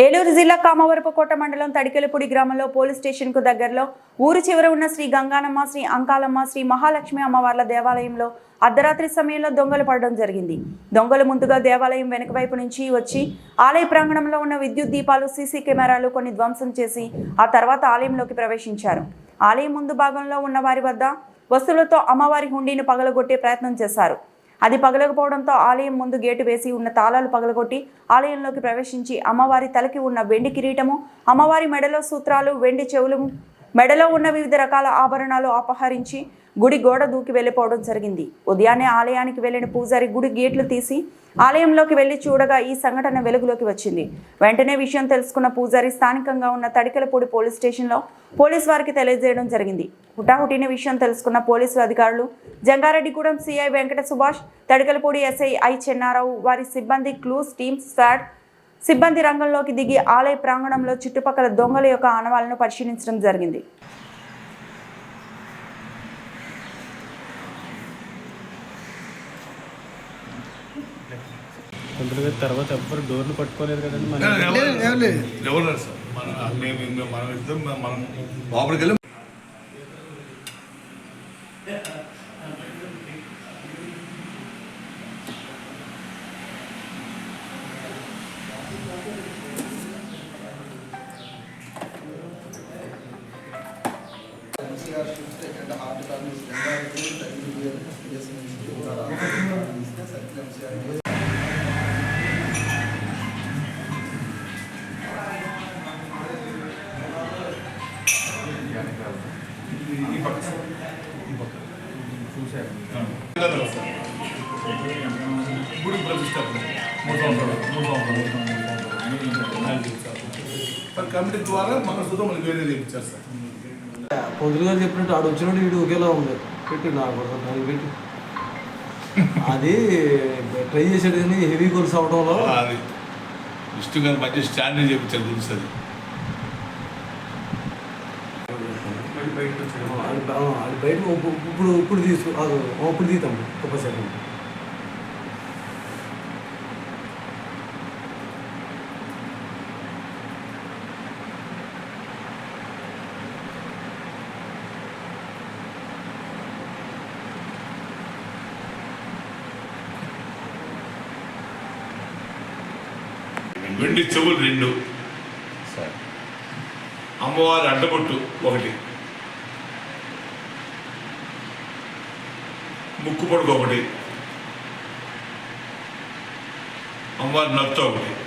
ఏలూరు జిల్లా కామవరపుకోట మండలం తడికెలపూడి గ్రామంలో పోలీస్ స్టేషన్ కు దగ్గరలో ఊరు చివర ఉన్న శ్రీ గంగానమ్మ, శ్రీ అంకాలమ్మ, శ్రీ మహాలక్ష్మి అమ్మవార్ల దేవాలయంలో అర్ధరాత్రి సమయంలో దొంగలు పడడం జరిగింది. దొంగలు ముందుగా దేవాలయం వెనుక వైపు నుంచి వచ్చి ఆలయ ప్రాంగణంలో ఉన్న విద్యుత్ దీపాలు, సీసీ కెమెరాలు కొన్ని ధ్వంసం చేసి ఆ తర్వాత ఆలయంలోకి ప్రవేశించారు. ఆలయం ముందు భాగంలో ఉన్న వారి వద్ద వస్తువులతో అమ్మవారి హుండీని పగలగొట్టే ప్రయత్నం చేశారు. అది పగలకపోవడంతో ఆలయం ముందు గేటు వేసి ఉన్న తాళాలు పగలగొట్టి ఆలయంలోకి ప్రవేశించి అమ్మవారి తలకి ఉన్న వెండి కిరీటము, అమ్మవారి మెడలో సూత్రాలు, వెండి చెవులు, మెడలో ఉన్న వివిధ రకాల ఆభరణాలు అపహరించి గుడి గోడ దూకి వెళ్ళిపోవడం జరిగింది. ఉదయాన్నే ఆలయానికి వెళ్లిన పూజారి గుడి గేట్లు తీసి ఆలయంలోకి వెళ్లి చూడగా ఈ సంఘటన వెలుగులోకి వచ్చింది. వెంటనే విషయం తెలుసుకున్న పూజారి స్థానికంగా ఉన్న తడికెలపూడి పోలీస్ స్టేషన్లో పోలీసు వారికి తెలియజేయడం జరిగింది. హుటాహుటిన విషయం తెలుసుకున్న పోలీసు అధికారులు Jangareddygudem CI Venkata Subhash, Tadikelapudi SI I Chennarao, వారి సిబ్బంది, క్లూస్ టీమ్, స్క్వాడ్ సిబ్బంది రంగంలోకి దిగి ఆలయ ప్రాంగణంలో చుట్టుపక్కల దొంగల యొక్క ఆనవాళ్లను పరిశీలించడం జరిగింది. తర్వాత ఎవ్వరు డోర్లు పట్టుకోలేదు కదండి. ఎవరు సార్ మనం ఇద్దరం మనం లోపలికి వెళ్ళి గుడి ప్రతిష్టాపన కమిటీ ద్వారా మన సుతం మనకి వేరే చేయించారు సార్. పొద్దులు గారు చెప్పినట్టు ఆడు వచ్చినట్టు వీడు ఒకేలా ఉంది. పెట్టి నాకు పెట్టి అది ట్రై చేసాడు కానీ హెవీ కోర్స్ అవడంలో అది విష్ణు గారు మంచి స్టాండింగ్ చేయించారు గురించి. అది బయట ఇప్పుడు ఇప్పుడు తీద్దాం ఒక సెకండ్. వెండి చెవులు 2, అమ్మవారి అడ్డబొట్టు 1, ముక్కు పొడుగు 1, అమ్మవారి నత్త 1.